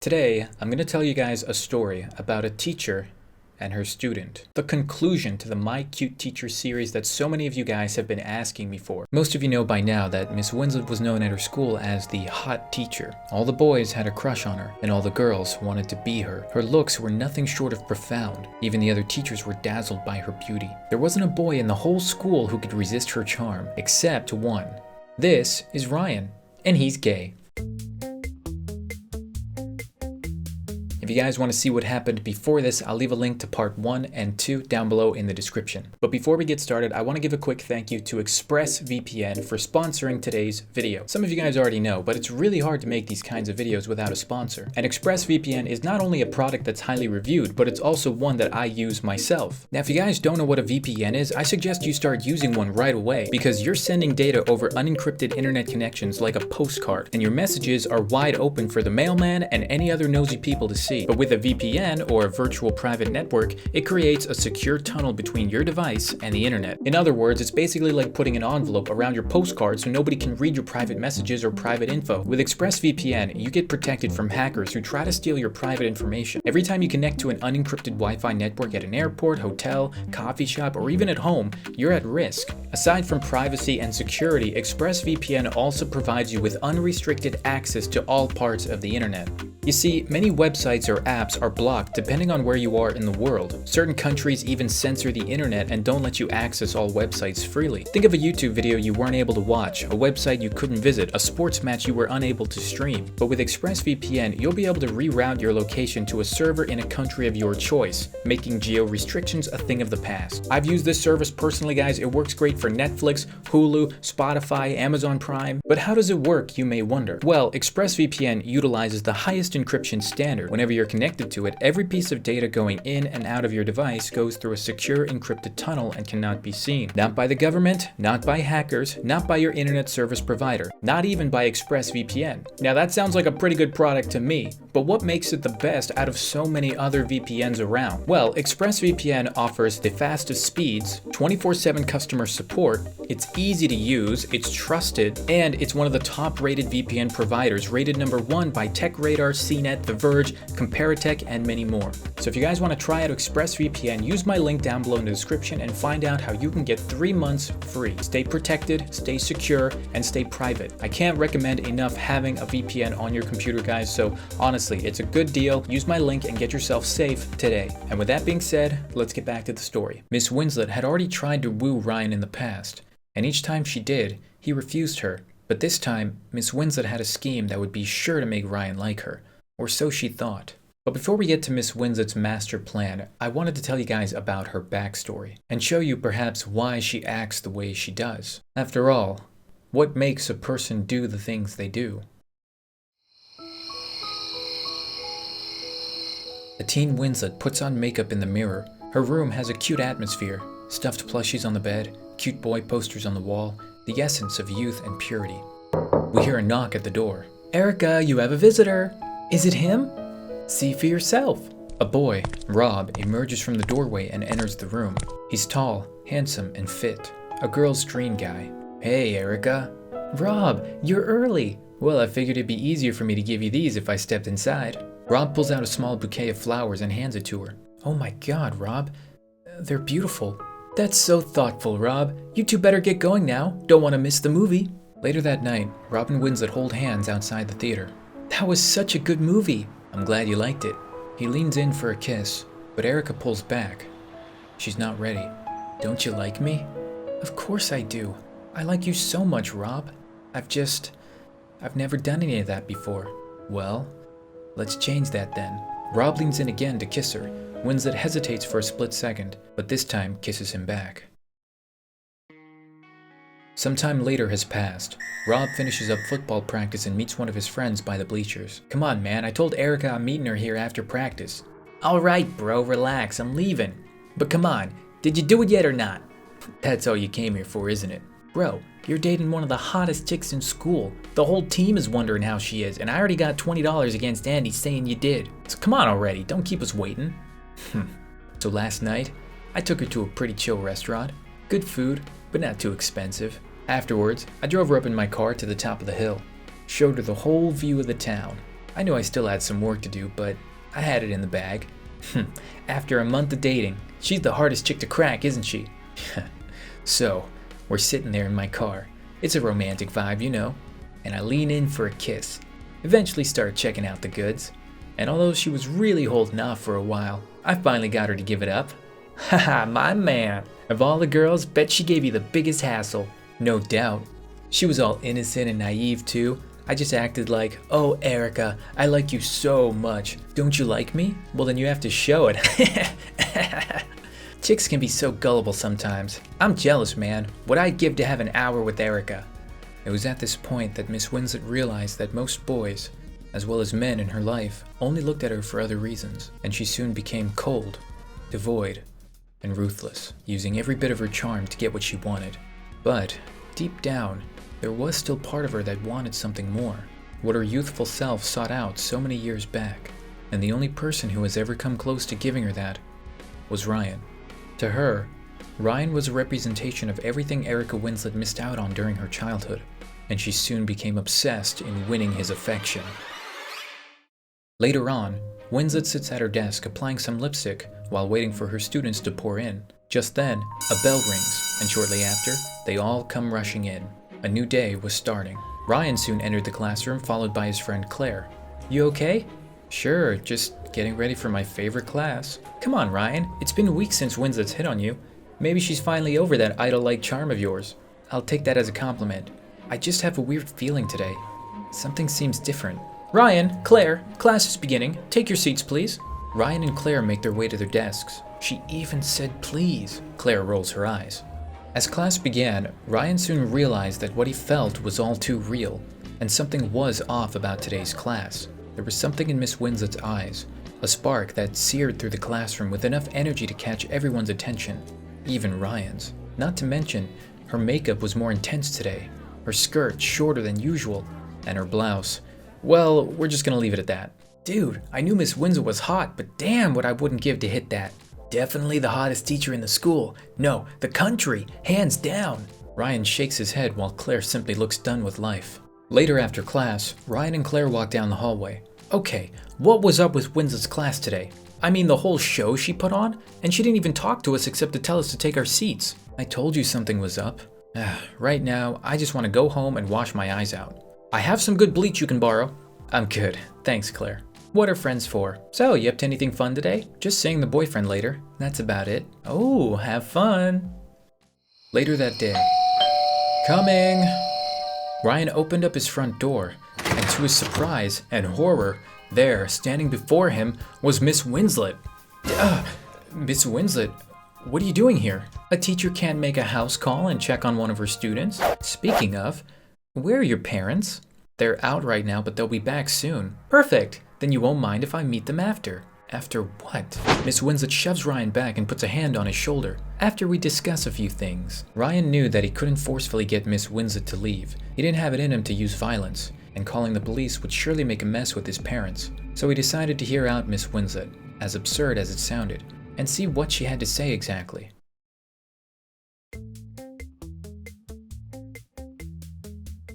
Today, I'm going to tell you guys a story about a teacher and her student. The conclusion to the My Cute Teacher series that so many of you guys have been asking me for. Most of you know by now that Miss Winslet was known at her school as the hot teacher. All the boys had a crush on her, and all the girls wanted to be her. Her looks were nothing short of profound. Even the other teachers were dazzled by her beauty. There wasn't a boy in the whole school who could resist her charm, except one. This is Ryan, and he's gay. If you guys want to see what happened before this, I'll leave a link to part 1 and 2 down below in the description. But before we get started, I want to give a quick thank you to ExpressVPN for sponsoring today's video. Some of you guys already know, but it's really hard to make these kinds of videos without a sponsor. And ExpressVPN is not only a product that's highly reviewed, but it's also one that I use myself. Now, if you guys don't know what a VPN is, I suggest you start using one right away because you're sending data over unencrypted internet connections like a postcard, and your messages are wide open for the mailman and any other nosy people to see. But with a VPN, or a virtual private network, it creates a secure tunnel between your device and the internet. In other words, it's basically like putting an envelope around your postcard so nobody can read your private messages or private info. With ExpressVPN, you get protected from hackers who try to steal your private information. Every time you connect to an unencrypted Wi-Fi network at an airport, hotel, coffee shop, or even at home, you're at risk. Aside from privacy and security, ExpressVPN also provides you with unrestricted access to all parts of the internet. You see, many websites or apps are blocked depending on where you are in the world. Certain countries even censor the internet and don't let you access all websites freely. Think of a YouTube video you weren't able to watch, a website you couldn't visit, a sports match you were unable to stream. But with ExpressVPN, you'll be able to reroute your location to a server in a country of your choice, making geo-restrictions a thing of the past. I've used this service personally, guys. It works great for Netflix, Hulu, Spotify, Amazon Prime. But how does it work, you may wonder? Well, ExpressVPN utilizes the highest encryption standard. Whenever you're connected to it, every piece of data going in and out of your device goes through a secure encrypted tunnel and cannot be seen. Not by the government, not by hackers, not by your internet service provider, not even by ExpressVPN. Now that sounds like a pretty good product to me, but what makes it the best out of so many other VPNs around? Well, ExpressVPN offers the fastest speeds, 24/7 customer support, it's easy to use, it's trusted, and it's one of the top-rated VPN providers, rated #1 by TechRadar, CNET, The Verge, Comparitech, and many more. So if you guys want to try out ExpressVPN, use my link down below in the description and find out how you can get 3 months free. Stay protected, stay secure, and stay private. I can't recommend enough having a VPN on your computer, guys, so honestly, it's a good deal. Use my link and get yourself safe today. And with that being said, let's get back to the story. Miss Winslet had already tried to woo Ryan in the past, and each time she did, he refused her. But this time, Miss Winslet had a scheme that would be sure to make Ryan like her, or so she thought. But before we get to Miss Winslet's master plan, I wanted to tell you guys about her backstory, and show you perhaps why she acts the way she does. After all, what makes a person do the things they do? A teen Winslet puts on makeup in the mirror. Her room has a cute atmosphere, stuffed plushies on the bed, cute boy posters on the wall, the essence of youth and purity. We hear a knock at the door. "Erica, you have a visitor." "Is it him?" "See for yourself." A boy, Rob, emerges from the doorway and enters the room. He's tall, handsome, and fit. A girl's dream guy. "Hey, Erica." "Rob, you're early." "Well, I figured it'd be easier for me to give you these if I stepped inside." Rob pulls out a small bouquet of flowers and hands it to her. "Oh my God, Rob. They're beautiful." "That's so thoughtful, Rob. You two better get going now. Don't want to miss the movie." Later that night, Rob and Winslet hold hands outside the theater. "That was such a good movie." "I'm glad you liked it." He leans in for a kiss, but Erica pulls back. She's not ready. "Don't you like me?" "Of course I do. I like you so much, Rob. I've never done any of that before." "Well, let's change that then." Rob leans in again to kiss her. Winslet hesitates for a split second, but this time kisses him back. Some time later has passed. Rob finishes up football practice and meets one of his friends by the bleachers. "Come on, man, I told Erica I'm meeting her here after practice." "Alright, bro, relax, I'm leaving." "But come on, did you do it yet or not?" "That's all you came here for, isn't it?" "Bro, you're dating one of the hottest chicks in school. The whole team is wondering how she is, and I already got $20 against Andy saying you did. So come on already, don't keep us waiting." So last night, I took her to a pretty chill restaurant. Good food, but not too expensive. Afterwards, I drove her up in my car to the top of the hill. Showed her the whole view of the town. I knew I still had some work to do, but I had it in the bag. After a month of dating, she's the hardest chick to crack, isn't she? So, we're sitting there in my car. It's a romantic vibe, you know. And I lean in for a kiss. Eventually start checking out the goods. And although she was really holding off for a while, I finally got her to give it up. Haha, my man. Of all the girls, bet she gave you the biggest hassle. No doubt. She was all innocent and naive too. I just acted like, oh Erica, I like you so much. Don't you like me? Well then you have to show it. Chicks can be so gullible sometimes. I'm jealous, man. What I'd give to have an hour with Erica. It was at this point that Miss Winslet realized that most boys, as well as men in her life, only looked at her for other reasons, and she soon became cold, devoid, and ruthless, using every bit of her charm to get what she wanted. But, deep down, there was still part of her that wanted something more, what her youthful self sought out so many years back, and the only person who has ever come close to giving her that was Ryan. To her, Ryan was a representation of everything Erica Winslet missed out on during her childhood, and she soon became obsessed in winning his affection. Later on, Winslet sits at her desk applying some lipstick while waiting for her students to pour in. Just then, a bell rings, and shortly after, they all come rushing in. A new day was starting. Ryan soon entered the classroom, followed by his friend Claire. You okay? Sure, just getting ready for my favorite class. Come on, Ryan, it's been weeks since Winslet's hit on you. Maybe she's finally over that idol-like charm of yours. I'll take that as a compliment. I just have a weird feeling today. Something seems different. Ryan, Claire, class is beginning. Take your seats, please. Ryan and Claire make their way to their desks. She even said please. Claire rolls her eyes. As class began, Ryan soon realized that what he felt was all too real, and something was off about today's class. There was something in Miss Winslet's eyes, a spark that seared through the classroom with enough energy to catch everyone's attention, even Ryan's. Not to mention, her makeup was more intense today, her skirt shorter than usual, and her blouse. Well, we're just gonna leave it at that. Dude, I knew Miss Winslet was hot, but damn what I wouldn't give to hit that. Definitely the hottest teacher in the school. No, the country, hands down. Ryan shakes his head while Claire simply looks done with life. Later after class, Ryan and Claire walk down the hallway. Okay, what was up with Winslet's class today? I mean the whole show she put on? And she didn't even talk to us except to tell us to take our seats. I told you something was up. Right now, I just want to go home and wash my eyes out. I have some good bleach you can borrow. I'm good, thanks Claire. What are friends for? So, you up to anything fun today? Just seeing the boyfriend later. That's about it. Oh, have fun. Later that day. Coming! Ryan opened up his front door, and to his surprise and horror, there, standing before him, was Miss Winslet. Miss Winslet, what are you doing here? A teacher can't make a house call and check on one of her students. Speaking of, where are your parents? They're out right now, but they'll be back soon. Perfect! Then you won't mind if I meet them after. After what? Miss Winslet shoves Ryan back and puts a hand on his shoulder. After we discuss a few things. Ryan knew that he couldn't forcefully get Miss Winslet to leave. He didn't have it in him to use violence, and calling the police would surely make a mess with his parents. So he decided to hear out Miss Winslet, as absurd as it sounded, and see what she had to say exactly.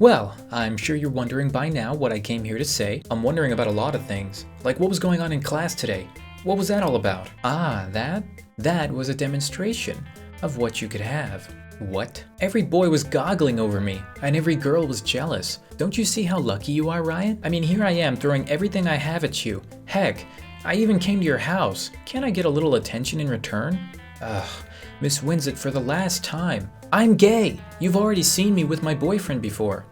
Well, I'm sure you're wondering by now what I came here to say. I'm wondering about a lot of things, like what was going on in class today. What was that all about? Ah, that was a demonstration of what you could have. What? Every boy was goggling over me, and every girl was jealous. Don't you see how lucky you are, Ryan? I mean, here I am throwing everything I have at you. Heck, I even came to your house. Can't I get a little attention in return? Ugh, Miss Winslet, for the last time. I'm gay! You've already seen me with my boyfriend before.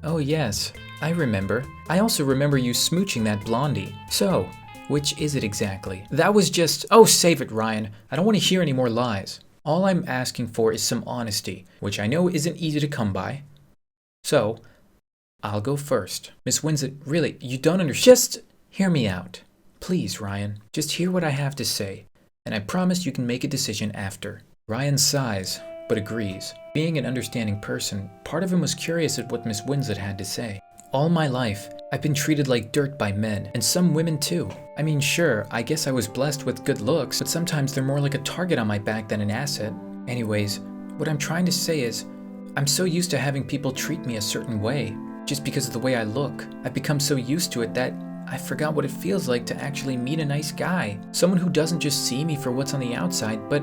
Oh yes, I remember. I also remember you smooching that blondie. So, which is it exactly? That was just... Oh, save it, Ryan. I don't want to hear any more lies. All I'm asking for is some honesty, which I know isn't easy to come by. So, I'll go first. Miss Winslet, really, you don't understand. Just hear me out. Please, Ryan. Just hear what I have to say, and I promise you can make a decision after. Ryan sighs, but agrees. Being an understanding person, part of him was curious at what Miss Winslet had to say. All my life, I've been treated like dirt by men, and some women too. I mean, sure, I guess I was blessed with good looks, but sometimes they're more like a target on my back than an asset. Anyways, what I'm trying to say is, I'm so used to having people treat me a certain way. just because of the way I look. I've become so used to it that I forgot what it feels like to actually meet a nice guy. Someone who doesn't just see me for what's on the outside, but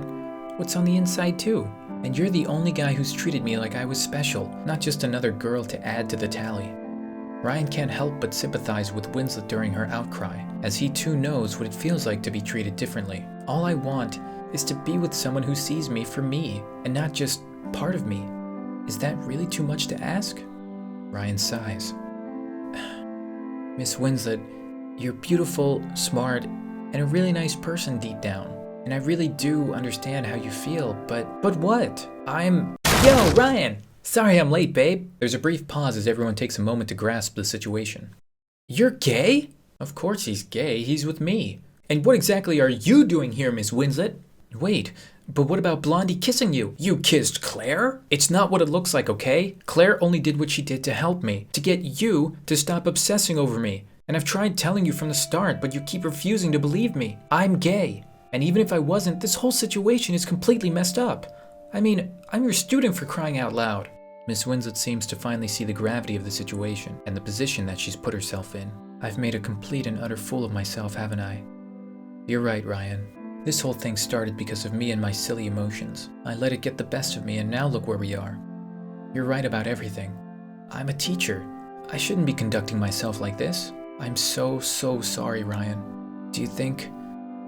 what's on the inside too. And you're the only guy who's treated me like I was special, not just another girl to add to the tally. Ryan can't help but sympathize with Winslet during her outcry, as he too knows what it feels like to be treated differently. All I want is to be with someone who sees me for me, and not just part of me. Is that really too much to ask? Ryan sighs. Miss Winslet, you're beautiful, smart, and a really nice person deep down. And I really do understand how you feel, but what? Yo, Ryan! Sorry I'm late, babe. There's a brief pause as everyone takes a moment to grasp the situation. You're gay? Of course he's gay, he's with me. And what exactly are you doing here, Miss Winslet? Wait, but what about Blondie kissing you? You kissed Claire? It's not what it looks like, okay? Claire only did what she did to help me, to get you to stop obsessing over me. And I've tried telling you from the start, but you keep refusing to believe me. I'm gay. And even if I wasn't, this whole situation is completely messed up. I mean, I'm your student, for crying out loud. Miss Winslet seems to finally see the gravity of the situation and the position that she's put herself in. I've made a complete and utter fool of myself, haven't I? You're right, Ryan. This whole thing started because of me and my silly emotions. I let it get the best of me, and now look where we are. You're right about everything. I'm a teacher. I shouldn't be conducting myself like this. I'm so sorry, Ryan. Do you think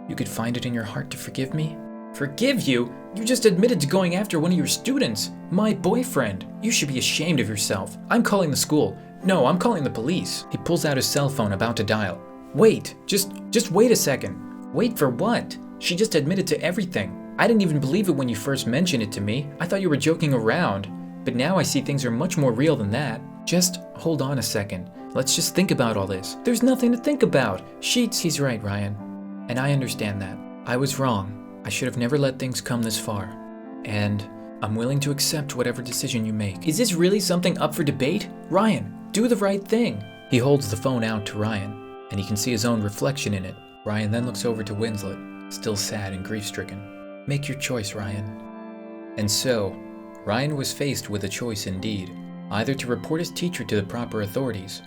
you could find it in your heart to forgive me? Forgive you? You just admitted to going after one of your students, my boyfriend. You should be ashamed of yourself. I'm calling the school. No, I'm calling the police. He pulls out his cell phone, about to dial. Wait, just wait a second. Wait for what? She just admitted to everything. I didn't even believe it when you first mentioned it to me. I thought you were joking around. But now I see things are much more real than that. Just hold on a second. Let's just think about all this. There's nothing to think about. He's right, Ryan. And I understand that. I was wrong. I should have never let things come this far. And I'm willing to accept whatever decision you make. Is this really something up for debate? Ryan, do the right thing. He holds the phone out to Ryan, and he can see his own reflection in it. Ryan then looks over to Winslet, still sad and grief-stricken. Make your choice, Ryan. And so, Ryan was faced with a choice indeed. Either to report his teacher to the proper authorities,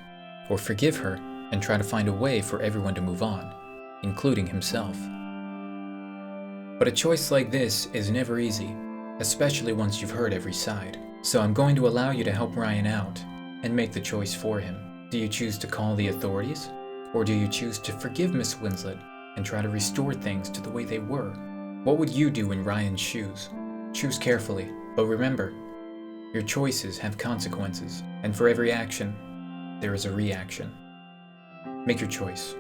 or forgive her and try to find a way for everyone to move on, including himself. But a choice like this is never easy, especially once you've heard every side. So I'm going to allow you to help Ryan out and make the choice for him. Do you choose to call the authorities? Or do you choose to forgive Miss Winslet and try to restore things to the way they were? What would you do in Ryan's shoes? Choose carefully, but remember, your choices have consequences, and for every action, there is a reaction. Make your choice.